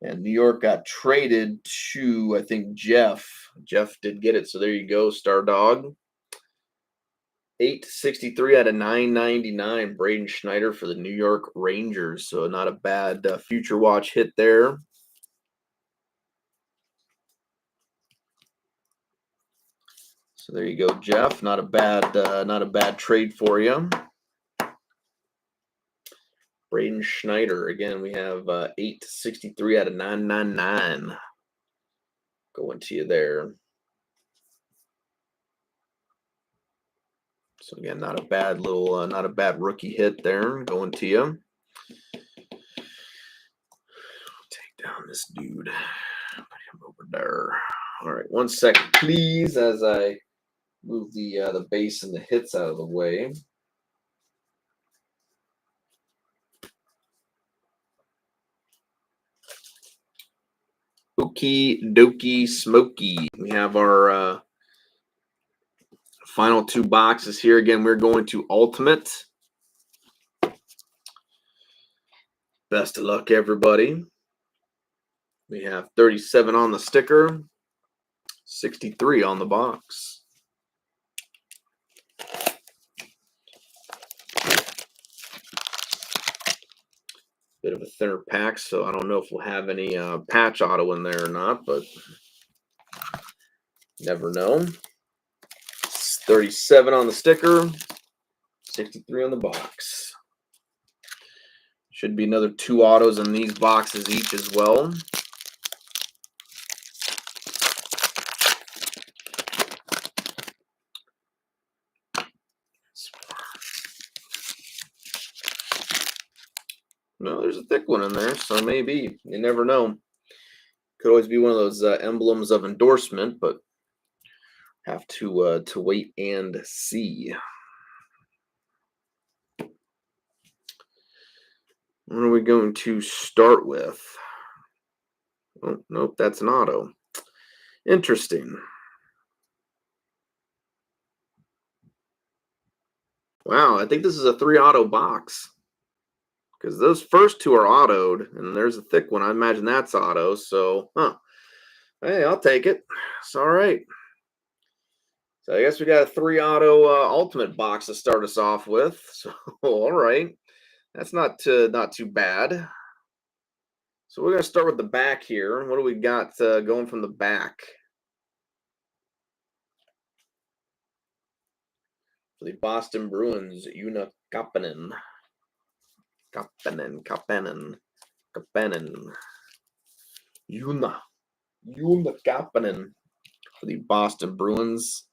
Speaker 1: And New York got traded to, I think, Jeff. Jeff did get it. So there you go, Star Dog. 863 out of 999. Braden Schneider for the New York Rangers. So not a bad future watch hit there. So there you go, Jeff. Not a bad trade for you. Braden Schneider. Again, we have 863 out of 999 going to you there. So again, not a bad rookie hit there going to you. Take down this dude. Put him over there. All right, 1 second, please, as I move the base and the hits out of the way. Okie dokie smoky. We have our final 2 boxes here. Again, we're going to Ultimate. Best of luck, everybody. We have 37 on the sticker, 63 on the box. Bit of a thinner pack, so I don't know if we'll have any patch auto in there or not, but never know. 37 on the sticker, 63 on the box. Should be another 2 autos in these boxes each as well. No, there's a thick one in there, so maybe. You never know. Could always be one of those emblems of endorsement, but have to wait and see. What are we going to start with? Oh, nope, that's an auto. Interesting. Wow, I think this is a 3 auto box. Because those first 2 are autoed, and there's a thick one. I imagine that's auto, so, hey, I'll take it. It's all right. So I guess we got a 3 auto ultimate box to start us off with. So, all right. That's not too bad. So we're going to start with the back here. What do we got going from the back? For the Boston Bruins, Una Kapanen. Kapanen. Una Kapanen for the Boston Bruins.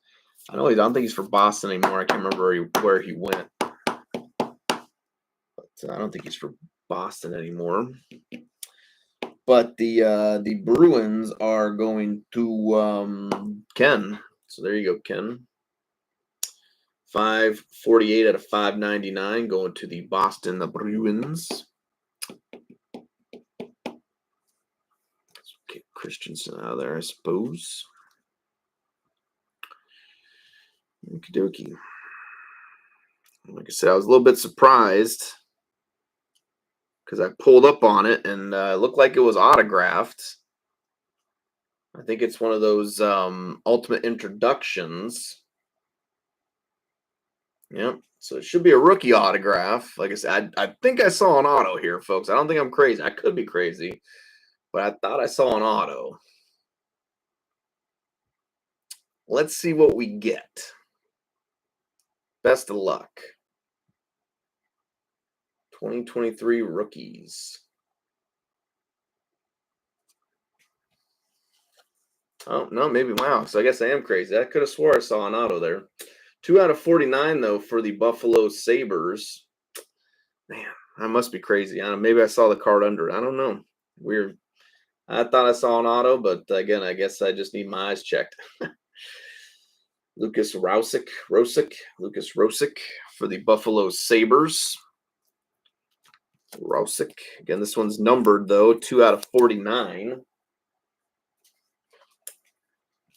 Speaker 1: I don't think he's for Boston anymore. I can't remember where he went. But I don't think he's for Boston anymore. But the Bruins are going to Ken. So there you go, Ken. 548 out of 599 going to the Boston Bruins. Let's get Christensen out of there, I suppose. Okie dokie. Like I said, I was a little bit surprised because I pulled up on it and it looked like it was autographed. I think it's one of those ultimate introductions. Yep. So it should be a rookie autograph. Like I said, I think I saw an auto here, folks. I don't think I'm crazy. I could be crazy, but I thought I saw an auto. Let's see what we get. Best of luck. 2023 rookies. Oh, no, maybe. Wow. So I guess I am crazy. I could have swore I saw an auto there. 2 out of 49, though, for the Buffalo Sabres. Man, I must be crazy. Maybe I saw the card under it. I don't know. Weird. I thought I saw an auto, but again, I guess I just need my eyes checked. Lucas Rosick for the Buffalo Sabres. Rosick. Again, this one's numbered, though. 2 out of 49.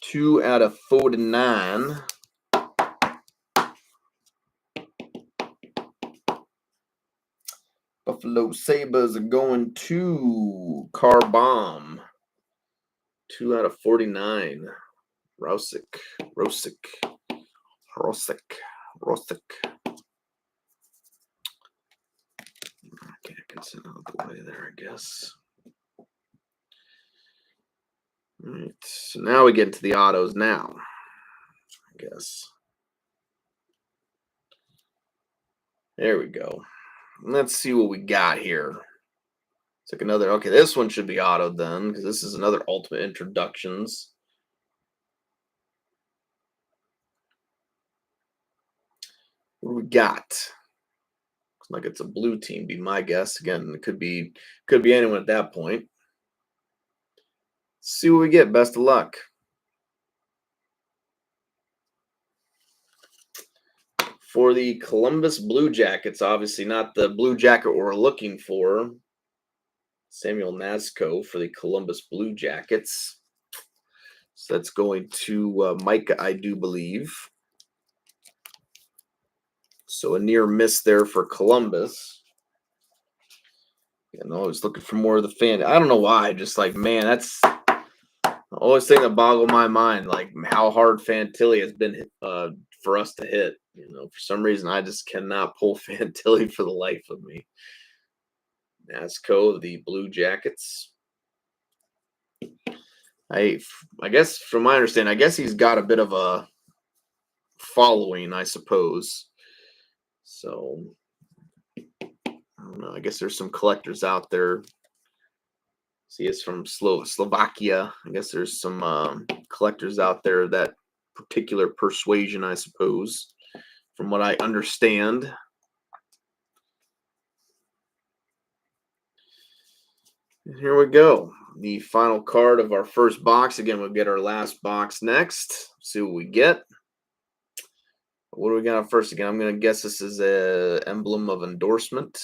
Speaker 1: 2 out of 49. Buffalo Sabres are going to Car Bomb. 2 out of 49. Rosick. Okay, I can send out the way there, I guess. All right, so now we get into the autos now. guess. There we go. Let's see what we got here. It's like another. Okay, this one should be auto then, because this is another Ultimate Introductions. What do we got? Looks like it's a blue team. Be my guess. Again, it could be anyone at that point. See what we get. Best of luck. For the Columbus Blue Jackets, obviously not the Blue Jacket we're looking for. Samuel Nazco for the Columbus Blue Jackets. So that's going to Micah, I do believe. So a near miss there for Columbus. I was looking for more of the fan. I don't know why. Just like, man, that's the always thing that boggled my mind. Like how hard Fantilli has been for us to hit. For some reason, I just cannot pull Fantilli for the life of me. Nazco, the Blue Jackets. I guess from my understanding, I guess he's got a bit of a following, I suppose. So I don't know. I guess there's some collectors out there. See, it's from Slovakia. I guess there's some collectors out there that particular persuasion, I suppose, from what I understand. And here we go. The final card of our first box. Again, we'll get our last box next. See what we get. What do we got first? Again, I'm going to guess this is a emblem of endorsement.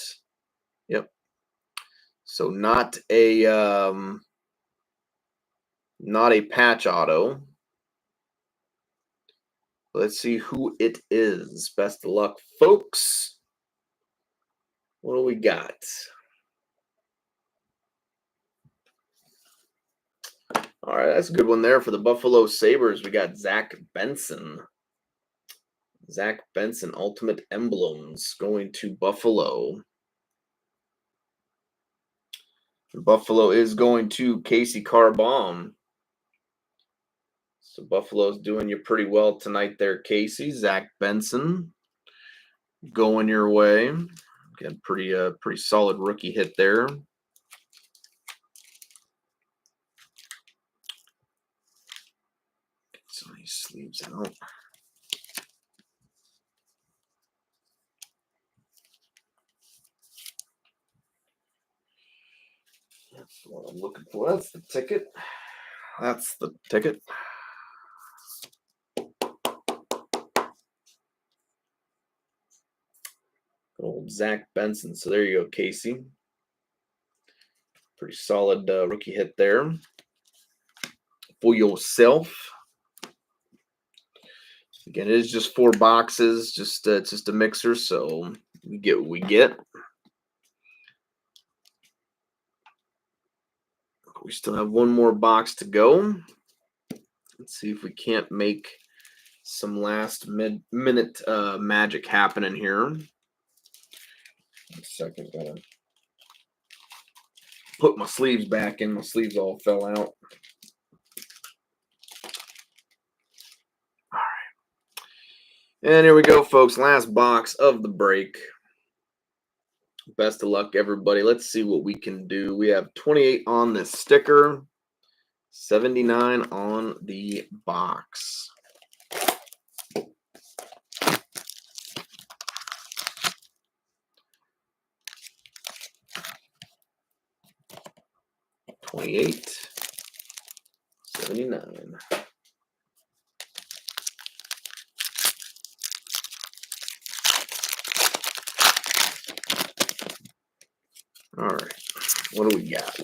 Speaker 1: Yep. So not a patch auto. Let's see who it is. Best of luck, folks. What do we got? All right, that's a good one there for the Buffalo Sabres. We got Zach Benson. Zach Benson, Ultimate Emblems, going to Buffalo. Buffalo is going to Casey Carbom. So Buffalo's doing you pretty well tonight there, Casey. Zach Benson going your way. Again, pretty solid rookie hit there. Get some of these sleeves out. That's what I'm looking for. That's the ticket. That's the ticket. Old Zach Benson. So there you go, Casey. Pretty solid rookie hit there for yourself. Again, it is just 4 boxes. It's just a mixer, so we get what we get. We still have one more box to go. Let's see if we can't make some last minute magic happen in here. A second, gotta put my sleeves back in. My sleeves all fell out. All right. And here we go, folks. Last box of the break. Best of luck, everybody. Let's see what we can do. We have 28 on this sticker, 79 on the box. $28, $79. All right. What do we got?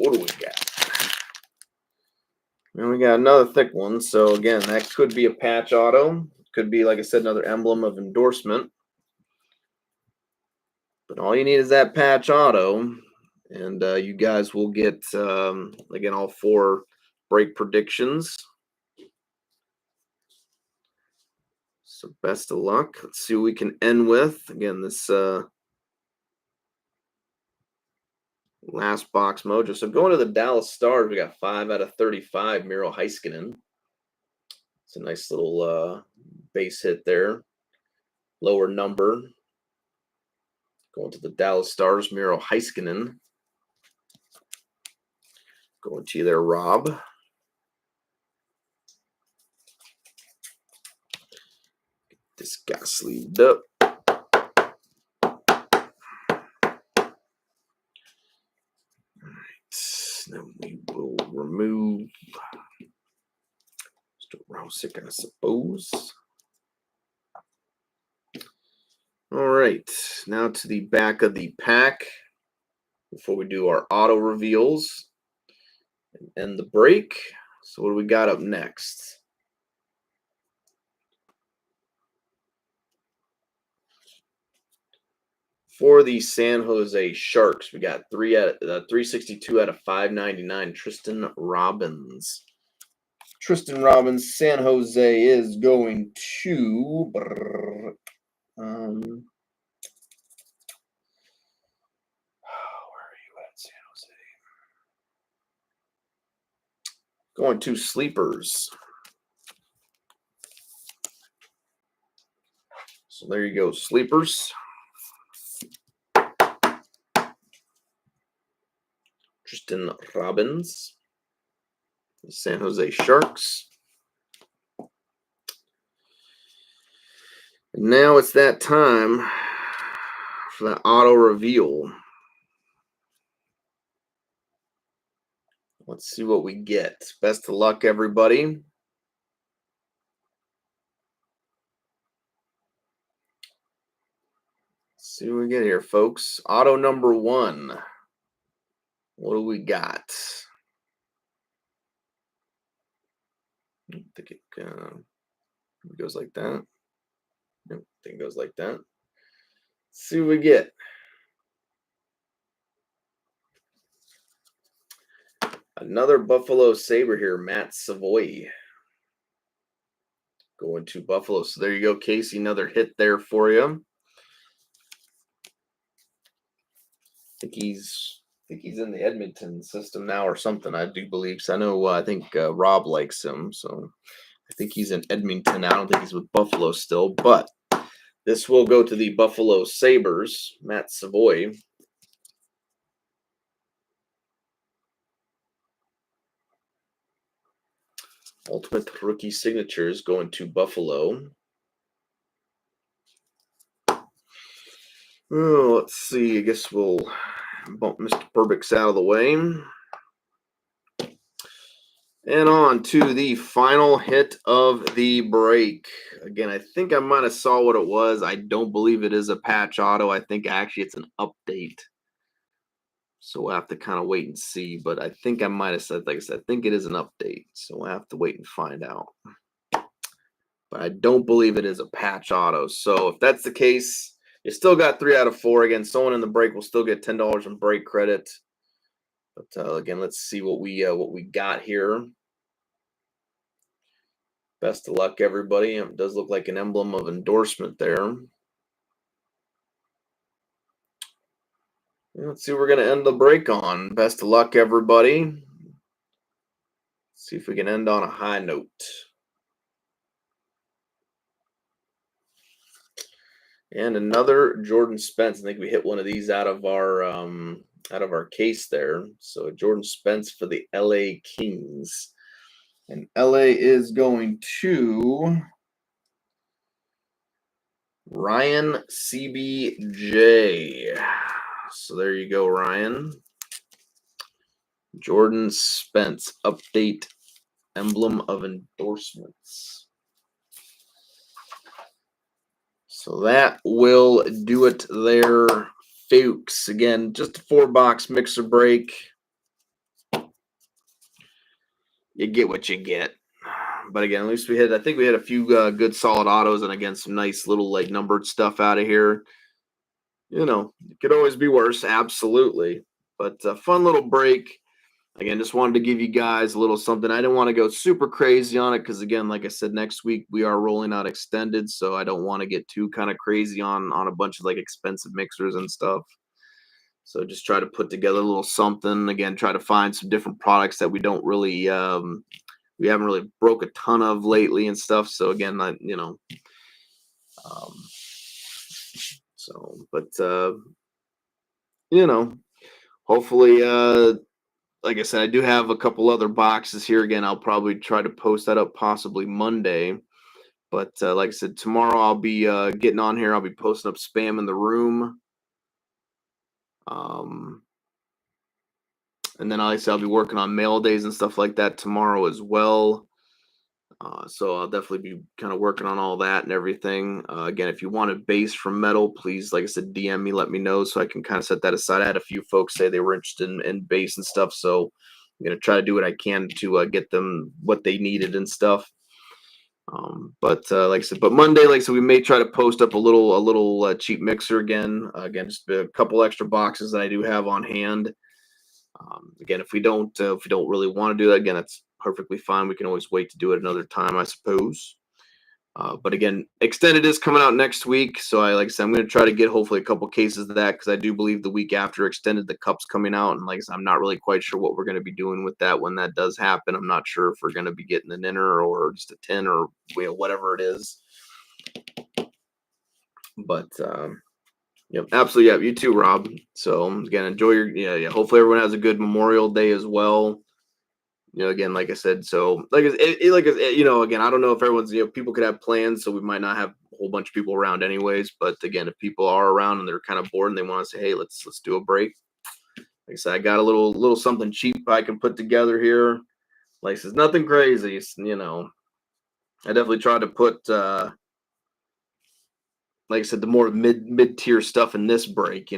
Speaker 1: And we got another thick one. So again, that could be a patch auto. Could be, like I said, another emblem of endorsement. But all you need is that patch auto. And you guys will get, again, all 4 break predictions. So best of luck. Let's see what we can end with. Again, this last box mojo. So going to the Dallas Stars, we got 5 out of 35, Miro Heiskanen. It's a nice little base hit there. Lower number. Going to the Dallas Stars, Miro Heiskanen. Going to you there, Rob. Get this guy sleeved up. Then we will remove Mr. Rousick, I suppose. All right, now to the back of the pack before we do our auto reveals and end the break. So what do we got up next? For the San Jose Sharks, we got 362 out of 599, Tristan Robbins. Tristan Robbins, San Jose is going to where are you at, San Jose? Going to Sleepers. So there you go, Sleepers. Tristan Robbins, the San Jose Sharks. And now it's that time for that auto reveal. Let's see what we get. Best of luck, everybody. Let's see what we get here, folks. Auto number 1. What do we got? I think it goes like that. Nope, I think it goes like that. Let's see what we get. Another Buffalo Sabre here, Matt Savoy. Going to Buffalo. So there you go, Casey. Another hit there for you. I think he's in the Edmonton system now or something, I do believe. So I know I think Rob likes him. So I think he's in Edmonton now. I don't think he's with Buffalo still. But this will go to the Buffalo Sabres, Matt Savoy. Ultimate Rookie Signatures going to Buffalo. Oh, let's see. I guess we'll bump Mr. Perbix out of the way. And on to the final hit of the break. Again, I think I might have saw what it was. I don't believe it is a patch auto. I think actually it's an update. So we'll have to kind of wait and see. But I think I might have said, like I said, I think it is an update. So we'll have to wait and find out. But I don't believe it is a patch auto. So if that's the case, you still got 3 out of 4. Again, someone in the break will still get $10 in break credit. But again, let's see what we got here. Best of luck, everybody. It does look like an emblem of endorsement there. Let's see what we're going to end the break on. Best of luck, everybody. Let's see if we can end on a high note. And another Jordan Spence. I think we hit one of these out of our case there. So Jordan Spence for the LA Kings. And LA is going to Ryan CBJ. So there you go, Ryan. Jordan Spence, update, emblem of endorsements. So that will do it there, folks. Again, just a 4-box mixer break. You get what you get. But again, at least I think we had a few good solid autos and again, some nice little like numbered stuff out of here. You know, it could always be worse, absolutely. But a fun little break. Again, just wanted to give you guys a little something. I didn't want to go super crazy on it because, again, like I said, next week we are rolling out extended, so I don't want to get too kind of crazy on a bunch of like expensive mixers and stuff. So just try to put together a little something. Again, try to find some different products that we don't really we haven't really broke a ton of lately and stuff. So again, um, but hopefully, like I said, I do have a couple other boxes here. Again, I'll probably try to post that up possibly Monday. But like I said, tomorrow I'll be getting on here. I'll be posting up spam in the room. And then like I said, I'll be working on mail days and stuff like that tomorrow as well. So I'll definitely be kind of working on all that and everything. Again, if you want a base from metal, please, like I said, DM me, let me know so I can kind of set that aside. I had a few folks say they were interested in base and stuff, so I'm gonna try to do what I can to get them what they needed and stuff. But like I said, but Monday, like I said, we may try to post up a little cheap mixer again. Again, just a couple extra boxes that I do have on hand. Again, if we don't really want to do that, again, that's perfectly fine. We can always wait to do it another time, I suppose. But again, Extended is coming out next week, so like I said, I'm going to try to get hopefully a couple cases of that because I do believe the week after Extended, the Cup's coming out, and like I said, I'm not really quite sure what we're going to be doing with that when that does happen. I'm not sure if we're going to be getting an inner or just a 10 or whatever it is. But yep, absolutely. Yeah, you too, Rob. So again, enjoy your yeah. Hopefully, everyone has a good Memorial Day as well. Again, like I said, so like again, I don't know if everyone's people could have plans, so we might not have a whole bunch of people around anyways. But again, if people are around and they're kind of bored and they want to say, hey, let's do a break. Like I said, I got a little something cheap I can put together here. Like I said, nothing crazy. I definitely tried to put like I said, the more mid tier stuff in this break,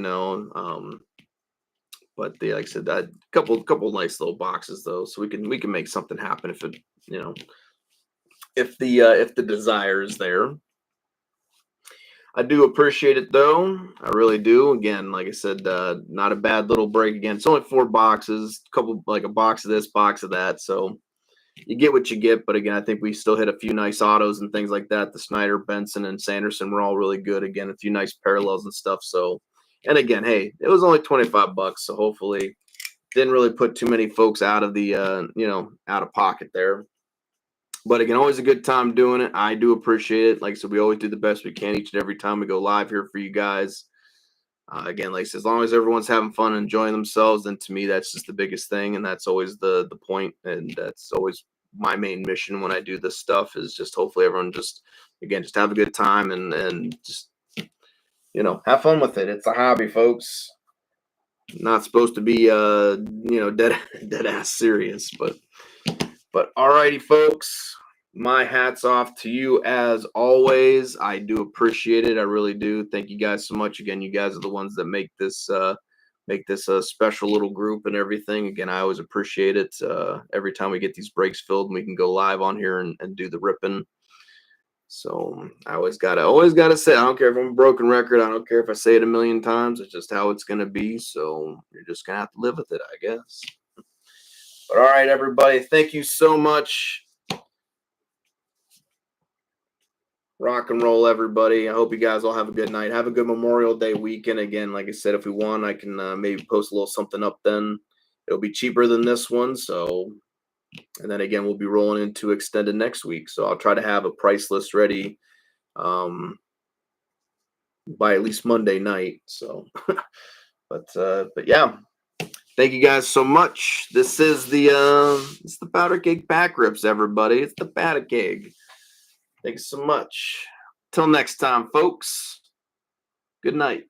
Speaker 1: but like I said, that couple nice little boxes though, so we can make something happen if it if the desire is there. I do appreciate it though. I really do. Again, like I said, not a bad little break. Again, it's only 4 boxes, like a box of this, box of that. So you get what you get. But again, I think we still hit a few nice autos and things like that. The Snyder, Benson, and Sanderson were all really good. Again, a few nice parallels and stuff. So, and again, hey, it was only $25, so hopefully didn't really put too many folks out of the out of pocket there. But again, always a good time doing it. I do appreciate it. Like I said, we always do the best we can each and every time we go live here for you guys. Again, like I said, as long as everyone's having fun and enjoying themselves, then to me, that's just the biggest thing. And that's always the point. And that's always my main mission when I do this stuff is just hopefully everyone just have a good time and just, have fun with it. It's a hobby, folks. Not supposed to be, dead ass serious, but alrighty, folks. My hat's off to you as always. I do appreciate it. I really do. Thank you guys so much. Again, you guys are the ones that make this a special little group and everything. Again, I always appreciate it. Every time we get these breaks filled and we can go live on here and do the ripping. So I always gotta say, I don't care if I'm a broken record. I don't care if I say it a million times. It's just how it's gonna be. So you're just gonna have to live with it, I guess. But all right, everybody, thank you so much. Rock and roll, everybody. I hope you guys all have a good night. Have a good Memorial Day weekend. Again, like I said, if we want, I can maybe post a little something up then. It'll be cheaper than this one. So, and then again, we'll be rolling into Extended next week. So I'll try to have a price list ready by at least Monday night. So, but yeah. Thank you guys so much. This is it's the Powder Keg Pack Rips, everybody. It's the Powder Keg. Thanks so much. Till next time, folks. Good night.